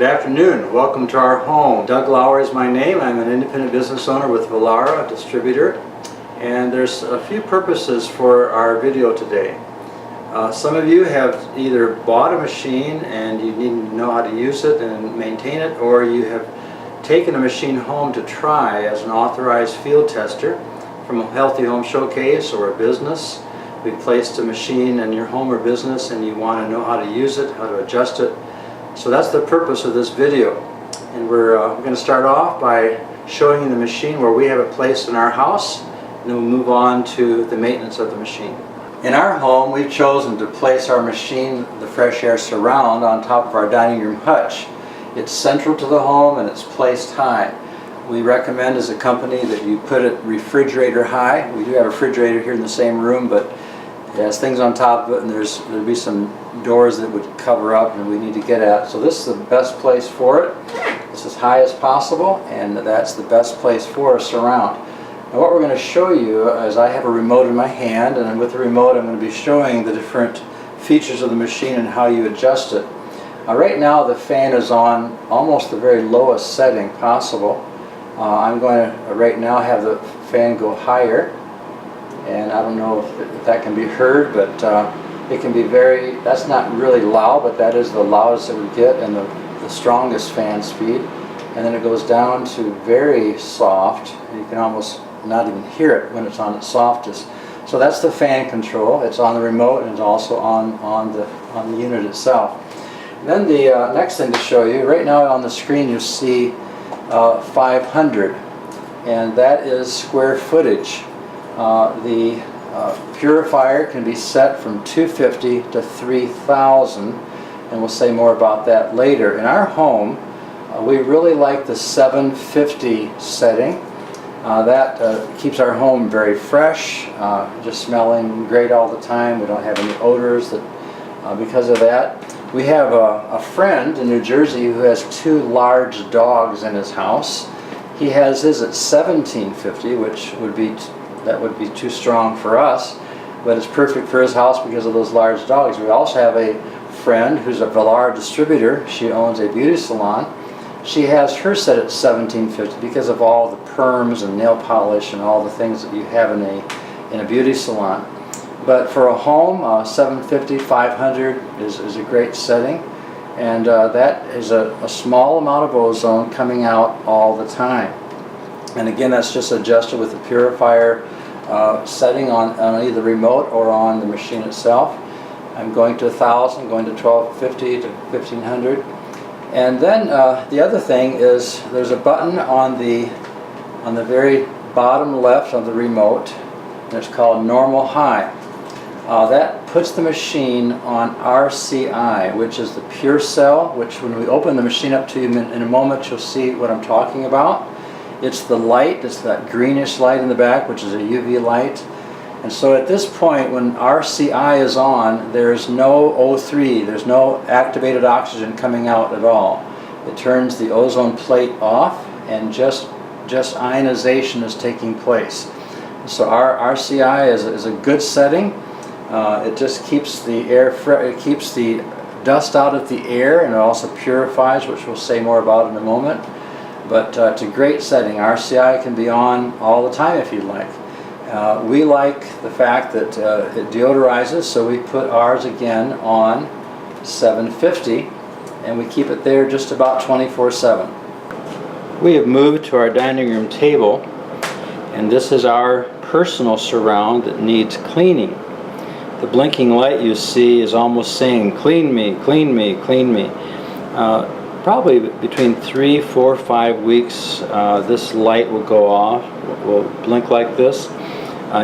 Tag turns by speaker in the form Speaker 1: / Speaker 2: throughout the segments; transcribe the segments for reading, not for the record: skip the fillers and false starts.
Speaker 1: Good afternoon. Welcome to our home. Doug Lowery is my name. I'm an independent business owner with Vollara, a distributor. And there's a few purposes for our video today. Some of you have either bought a machine and you need to know how to use it and maintain it, or you have taken a machine home to try as an authorized field tester from a Healthy Home Showcase or a business. We've placed a machine in your home or business and you want to know how to use it, how to adjust it. So that's the purpose of this video. And we're going to start off by showing you the machine where we have it placed in our house, and then we'll move on to the maintenance of the machine. In our home, we've chosen to place our machine, the Fresh Air Surround, on top of our dining room hutch. It's central to the home and it's placed high. We recommend as a company that you put it refrigerator high. We do have a refrigerator here in the same room, but it has things on top of it, and there'll be some doors that would cover up and we need to get at. So this is the best place for it. It's as high as possible, and that's the best place for a surround. Now what we're going to show you is I have a remote in my hand, and with the remote I'm going to be showing the different features of the machine and how you adjust it. Right now the fan is on almost the very lowest setting possible. I'm going to right now have the fan go higher. And I don't know if that can be heard, but it can be that's not really loud, but that is the loudest it would get and the strongest fan speed. And then it goes down to very soft, and you can almost not even hear it when it's on its softest. So that's the fan control. It's on the remote and it's also on the unit itself. And then the next thing to show you, right now on the screen you'll see 500, and that is square footage. The purifier can be set from 250 to 3,000, and we'll say more about that later. In our home, we really like the 750 setting. That keeps our home very fresh, just smelling great all the time. We don't have any odors because of that. We have a friend in New Jersey who has 2 large dogs in his house. He has his at 1750, which would be too strong for us, but it's perfect for his house because of those large dogs. We also have a friend who's a Vollara distributor. She owns a beauty salon. She has her set at 1750 because of all the perms and nail polish and all the things that you have in a beauty salon. But for a home, 750, 500 is a great setting, and that is a small amount of ozone coming out all the time. And again, that's just adjusted with the purifier setting on either the remote or on the machine itself. I'm going to 1,000, going to 1,250 to 1,500. And then the other thing is there's a button on the very bottom left of the remote, and it's called Normal High. That puts the machine on RCI, which is the pure cell, which when we open the machine up to you in a moment, you'll see what I'm talking about. It's the light, it's that greenish light in the back, which is a UV light. And so at this point, when RCI is on, there's no O3, there's no activated oxygen coming out at all. It turns the ozone plate off, and just ionization is taking place. So our RCI is a good setting. It just keeps the it keeps the dust out of the air, and it also purifies, which we'll say more about in a moment. But it's a great setting. RCI can be on all the time if you'd like. We like the fact that it deodorizes, so we put ours again on 750, and we keep it there just about 24/7. We have moved to our dining room table, and this is our personal surround that needs cleaning. The blinking light you see is almost saying, "Clean me, clean me, clean me." Probably between 3, 4, 5 weeks, this light will go off, will blink like this.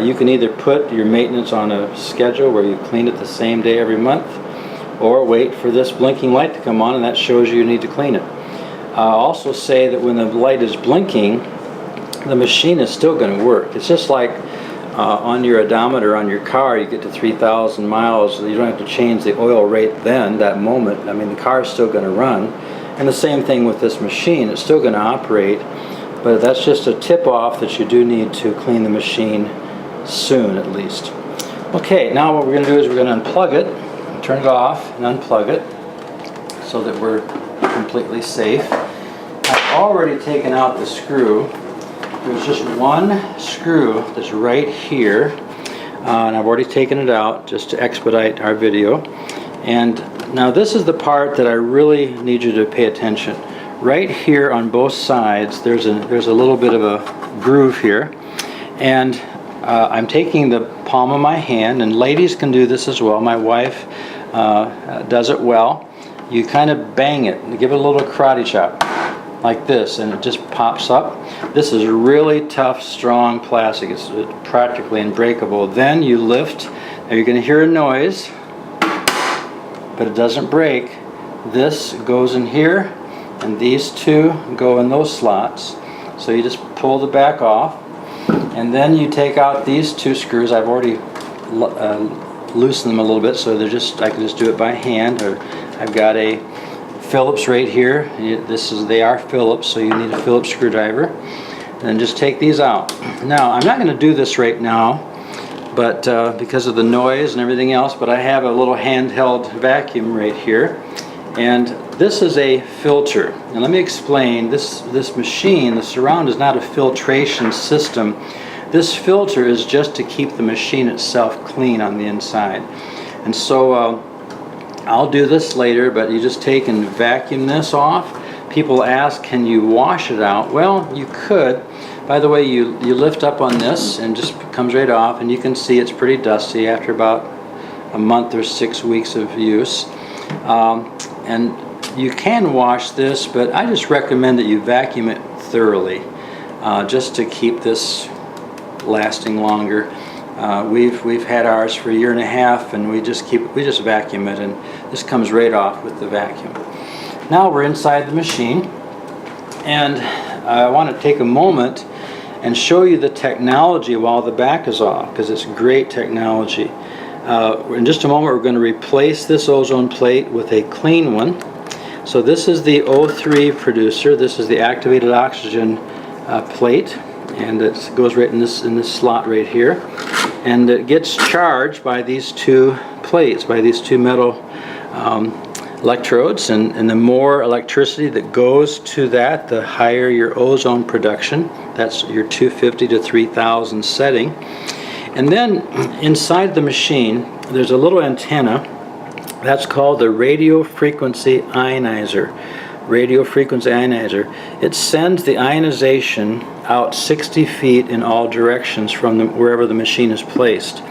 Speaker 1: You can either put your maintenance on a schedule where you clean it the same day every month, or wait for this blinking light to come on, and that shows you need to clean it. Also say that when the light is blinking, the machine is still going to work. It's just like on your odometer on your car, you get to 3,000 miles, you don't have to change the oil rate that moment. I mean, the car is still going to run. And the same thing with this machine, it's still going to operate, but that's just a tip-off that you do need to clean the machine soon at least. Okay, now what we're going to do is we're going to unplug it, turn it off and unplug it so that we're completely safe. I've already taken out the screw. There's just one screw that's right here, and I've already taken it out just to expedite our video. And now this is the part that I really need you to pay attention. Right here on both sides there's a little bit of a groove here, and I'm taking the palm of my hand, and ladies can do this as well. My wife does it well. You kind of bang it and give it a little karate chop like this, and it just pops up. This is really tough, strong plastic. It's practically unbreakable. Then you lift. Now you're going to hear a noise, but it doesn't break. This goes in here, and these two go in those slots. So you just pull the back off, and then you take out these two screws. I've already loosened them a little bit, so I can just do it by hand. Or I've got a Phillips right here. They are Phillips, so you need a Phillips screwdriver. And just take these out. Now I'm not going to do this right now, but because of the noise and everything else. But I have a little handheld vacuum right here, and this is a filter. And let me explain. This machine, the Surround, is not a filtration system. This filter is just to keep the machine itself clean on the inside. And so I'll do this later, but you just take and vacuum this off. People ask, can you wash it out? Well, you could. By the way, you lift up on this and just comes right off, and you can see it's pretty dusty after about a month or 6 weeks of use. And you can wash this, but I just recommend that you vacuum it thoroughly, just to keep this lasting longer. We've had ours for 1.5 years, and we just vacuum it, and this comes right off with the vacuum. Now we're inside the machine, and I want to take a moment and show you the technology while the back is off, because it's great technology. In just a moment we're going to replace this ozone plate with a clean one. So this is the O3 producer. This is the activated oxygen plate, and it goes right in this slot right here, and it gets charged by these two plates, by these two metal electrodes, and the more electricity that goes to that, the higher your ozone production. That's your 250 to 3000 setting. And then inside the machine there's a little antenna that's called the radio frequency ionizer. Radio frequency ionizer. It sends the ionization out 60 feet in all directions from wherever the machine is placed.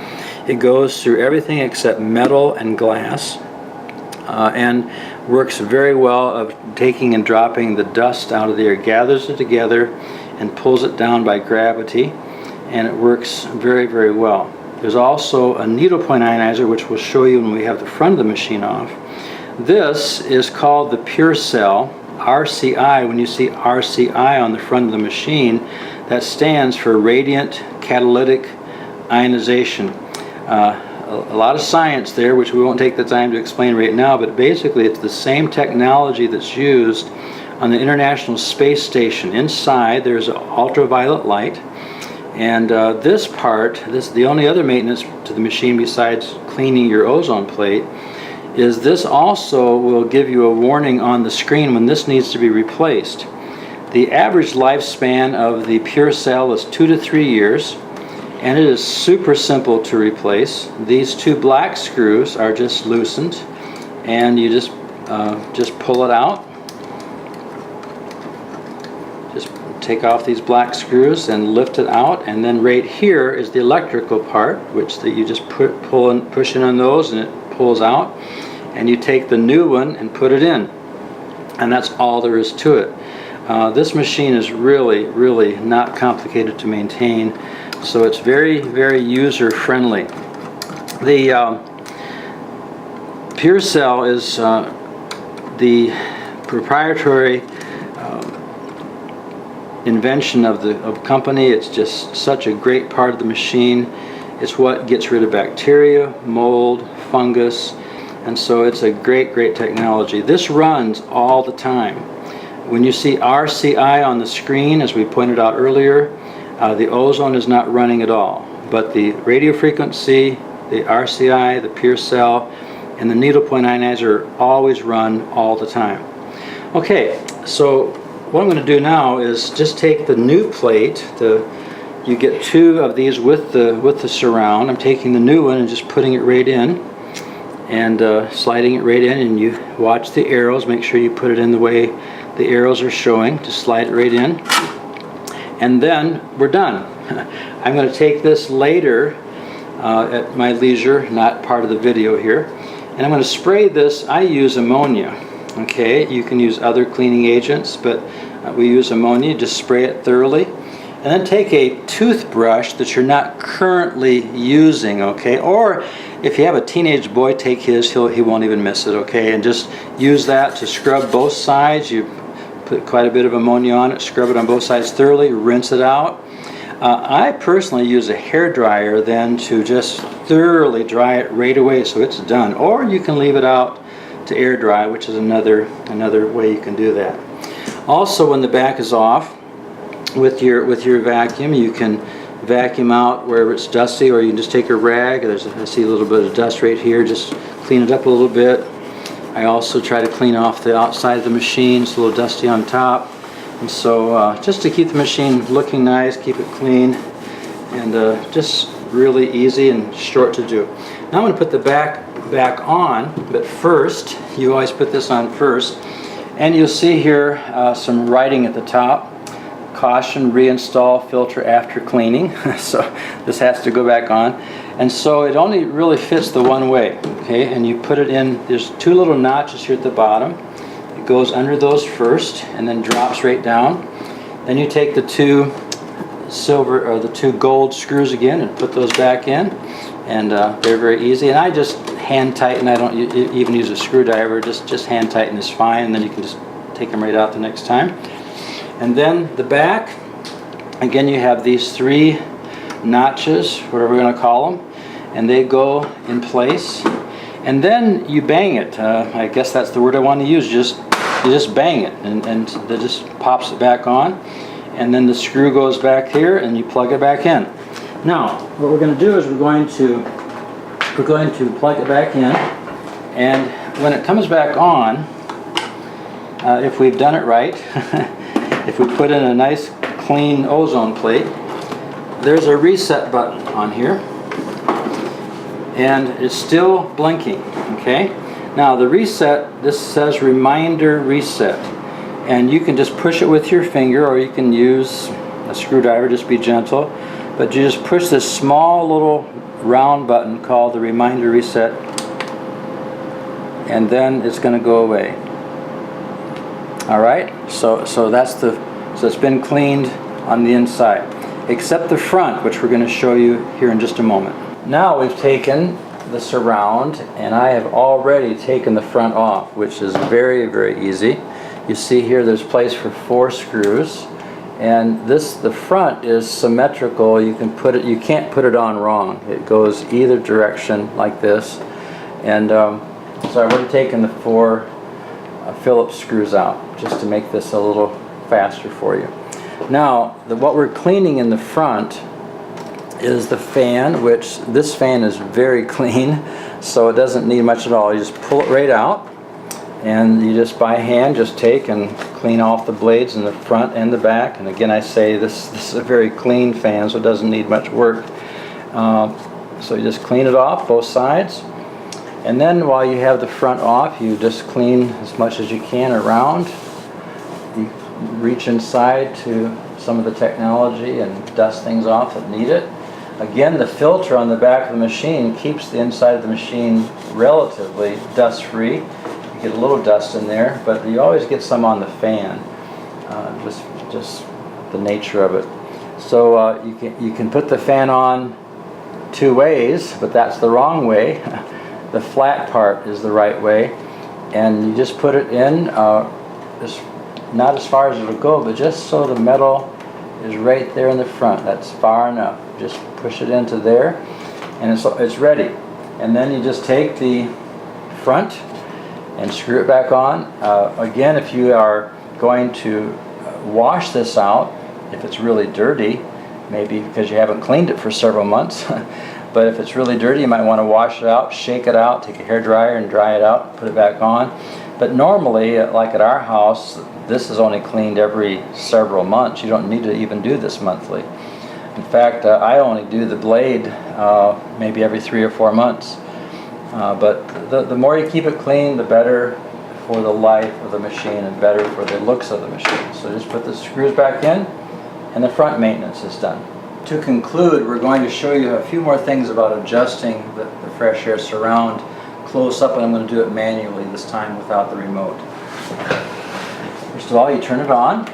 Speaker 1: It goes through everything except metal and glass, and works very well of taking and dropping the dust out of the air. Gathers it together and pulls it down by gravity, and it works very, very well. There's also a needlepoint ionizer, which we'll show you when we have the front of the machine off. This is called the Pure Cell, RCI. When you see RCI on the front of the machine, that stands for Radiant Catalytic Ionization. A lot of science there, which we won't take the time to explain right now, but basically it's the same technology that's used on the International Space Station. Inside there's ultraviolet light, and this part, the only other maintenance to the machine besides cleaning your ozone plate, is this also will give you a warning on the screen when this needs to be replaced. The average lifespan of the Pure Cell is 2 to 3 years, and it is super simple to replace. These two black screws are just loosened, and you just pull it out. Just take off these black screws and lift it out, and then right here is the electrical part, which you just push in on those, and it pulls out, and you take the new one and put it in, and that's all there is to it. This machine is really, really not complicated to maintain, so it's very, very user friendly. The Pure Cell is the proprietary invention of the company. It's just such a great part of the machine. It's what gets rid of bacteria, mold, fungus, and so it's a great, great technology. This runs all the time. When you see RCI on the screen, as we pointed out earlier, the ozone is not running at all, but the radio frequency, the RCI, the Pure Cell, and the needlepoint ionizer always run all the time. Okay, so what I'm going to do now is just take the new plate. You get 2 of these with the surround. I'm taking the new one and just putting it right in, and sliding it right in, and you watch the arrows. Make sure you put it in the way the arrows are showing. Just slide it right in, and then we're done. I'm going to take this later at my leisure, not part of the video here, and I'm going to spray this. I use ammonia. Okay, you can use other cleaning agents, but we use ammonia. Just spray it thoroughly. And then take a toothbrush that you're not currently using, okay? Or if you have a teenage boy, take his, he won't even miss it, okay? And just use that to scrub both sides. You put quite a bit of ammonia on it, scrub it on both sides thoroughly, rinse it out. I personally use a hair dryer then to just thoroughly dry it right away so it's done. Or you can leave it out to air dry, which is another way you can do that. Also, when the back is off, with your vacuum, you can vacuum out wherever it's dusty, or you can just take a rag. I see a little bit of dust right here. Just clean it up a little bit. I also try to clean off the outside of the machine. It's a little dusty on top, and so just to keep the machine looking nice, keep it clean, and just really easy and short to do. Now I'm going to put the back on, but first, you always put this on first, and you'll see here some writing at the top. Caution, reinstall filter after cleaning. So this has to go back on, and so it only really fits the one way, okay? And you put it in, there's 2 little notches here at the bottom. It goes under those first and then drops right down. Then you take the 2 silver or the 2 gold screws again and put those back in, and they're very easy. And I just hand tighten. I don't even use a screwdriver. Just hand tighten is fine, and then you can just take them right out the next time. And then the back, again, you have these 3 notches, whatever we're going to call them, and they go in place. And then you bang it. I guess that's the word I want to use. You just bang it, and that just pops it back on. And then the screw goes back here, and you plug it back in. Now, what we're going to do is we're going to plug it back in, and when it comes back on, if we've done it right. If we put in a nice clean ozone plate, there's a reset button on here, and it's still blinking, okay? Now the reset, this says reminder reset, and you can just push it with your finger, or you can use a screwdriver, just be gentle, but you just push this small little round button called the reminder reset, and then it's going to go away. All right, so it's been cleaned on the inside, except the front, which we're going to show you here in just a moment. Now we've taken the surround, and I have already taken the front off, which is very, very easy. You see here there's place for 4 screws, and the front is symmetrical. You can't put it on wrong. It goes either direction like this, and so I've already taken the 4 Phillips screws out just to make this a little faster for you. Now what we're cleaning in the front is the fan, which this fan is very clean, so it doesn't need much at all. You just pull it right out, and you just by hand just take and clean off the blades in the front and the back. And again, I say this is a very clean fan, so it doesn't need much work. So you just clean it off both sides. And then while you have the front off, you just clean as much as you can around. You reach inside to some of the technology and dust things off that need it. Again, the filter on the back of the machine keeps the inside of the machine relatively dust-free. You get a little dust in there, but you always get some on the fan. Just the nature of it. So you can put the fan on 2 ways, but that's the wrong way. The flat part is the right way, and you just put it in, not as far as it'll go, but just so the metal is right there in the front. That's far enough. Just push it into there, and it's ready. And then you just take the front and screw it back on. Again, if you are going to wash this out, if it's really dirty, maybe because you haven't cleaned it for several months, but if it's really dirty, you might want to wash it out, shake it out, take a hair dryer and dry it out, put it back on. But normally, like at our house, this is only cleaned every several months. You don't need to even do this monthly. In fact, I only do the blade maybe every 3 or 4 months. But the more you keep it clean, the better for the life of the machine and better for the looks of the machine. So just put the screws back in and the front maintenance is done. To conclude, we're going to show you a few more things about adjusting the fresh air surround close up, and I'm going to do it manually this time without the remote. First of all, you turn it on,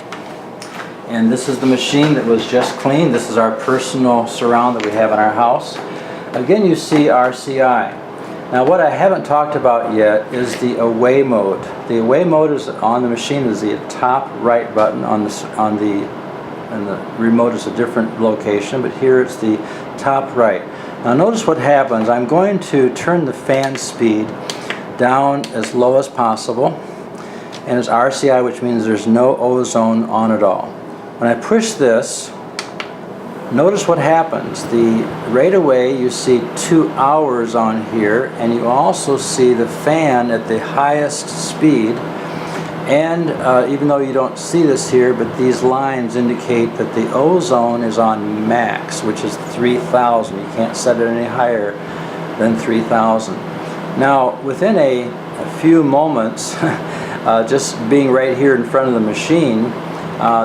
Speaker 1: and this is the machine that was just cleaned. This is our personal surround that we have in our house. Again, you see RCI. Now what I haven't talked about yet is the away mode. The away mode is on the machine is the top right button and the remote is a different location, but here it's the top right. Now notice what happens. I'm going to turn the fan speed down as low as possible, and it's RCI, which means there's no ozone on at all. When I push this, notice what happens. Right away you see 2 hours on here, and you also see the fan at the highest speed. And even though you don't see this here, but these lines indicate that the ozone is on max, which is 3,000. You can't set it any higher than 3,000. Now, within a few moments, just being right here in front of the machine,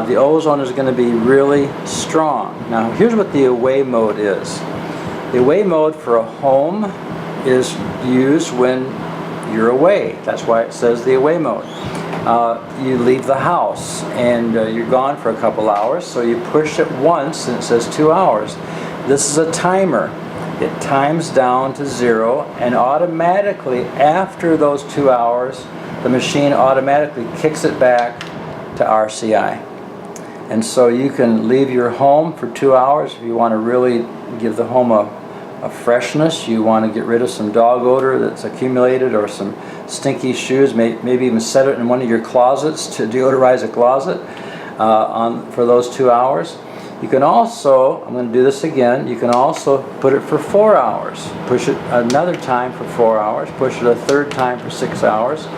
Speaker 1: the ozone is going to be really strong. Now, here's what the away mode is. The away mode for a home is used when you're away. That's why it says the away mode. You leave the house and you're gone for a couple hours, so you push it once and it says 2 hours. This is a timer. It times down to 0, and automatically after those 2 hours the machine automatically kicks it back to RCI. And so you can leave your home for 2 hours if you want to really give the home a freshness. You want to get rid of some dog odor that's accumulated or some stinky shoes, maybe even set it in one of your closets to deodorize a closet for those 2 hours. You can also, I'm going to do this again, you can also put it for 4 hours. Push it another time for 4 hours, push it a third time for 6 hours,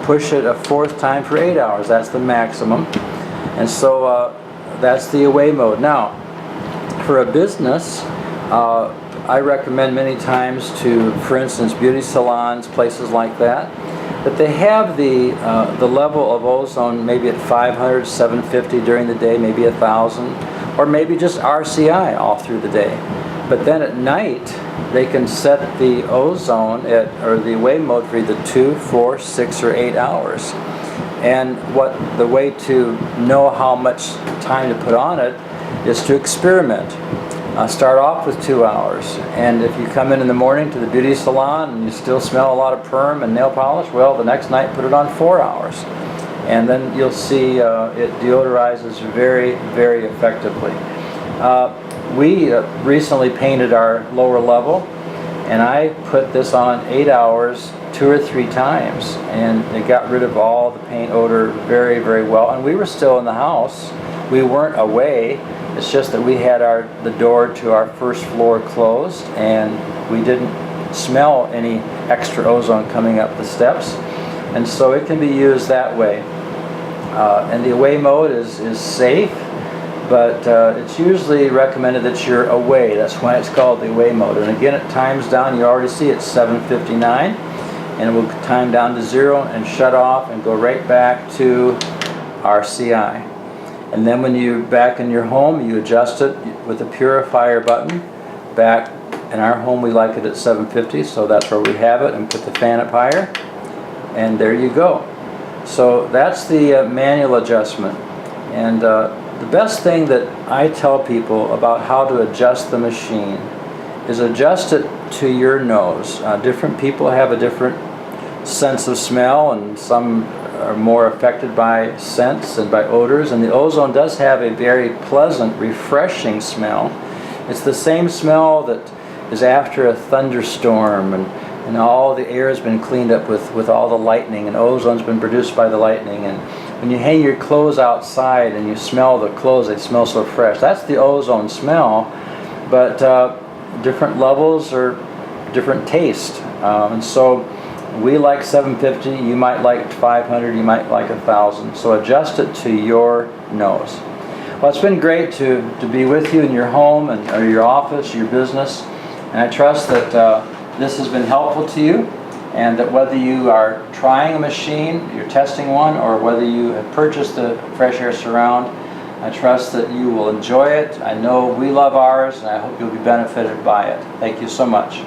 Speaker 1: push it a fourth time for 8 hours. That's the maximum. And so that's the away mode. Now, for a business, I recommend many times to, for instance, beauty salons, places like that they have the level of ozone maybe at 500, 750 during the day, maybe 1,000, or maybe just RCI all through the day. But then at night, they can set the ozone or the away mode for either 2, 4, 6, or 8 hours. And the way to know how much time to put on it is to experiment. Start off with 2 hours, and if you come in the morning to the beauty salon and you still smell a lot of perm and nail polish, well, the next night put it on 4 hours, and then you'll see it deodorizes very, very effectively. We recently painted our lower level, and I put this on 8 hours 2 or 3 times, and it got rid of all the paint odor very, very well. And we were still in the house. We weren't away. It's just that we had the door to our first floor closed, and we didn't smell any extra ozone coming up the steps. And so it can be used that way. And the away mode is safe, but it's usually recommended that you're away. That's why it's called the away mode. And again, it times down. You already see it's 7:59, and it will time down to 0 and shut off and go right back to RCI. And then when you're back in your home, you adjust it with the purifier button. Back in our home, we like it at 750, so that's where we have it, and put the fan up higher, and there you go. So that's the manual adjustment. And the best thing that I tell people about how to adjust the machine is adjust it to your nose. Different people have a different sense of smell, and some are more affected by scents and by odors, and the ozone does have a very pleasant, refreshing smell. It's the same smell that is after a thunderstorm, and all the air has been cleaned up with all the lightning, and ozone's been produced by the lightning. And when you hang your clothes outside and you smell the clothes, they smell so fresh. That's the ozone smell, but different levels or different taste. And so We like 750, you might like 500, you might like 1,000. So adjust it to your nose. Well, it's been great to be with you in your home or your office, your business. And I trust that this has been helpful to you, and that whether you are trying a machine, you're testing one, or whether you have purchased the Fresh Air Surround, I trust that you will enjoy it. I know we love ours, and I hope you'll be benefited by it. Thank you so much.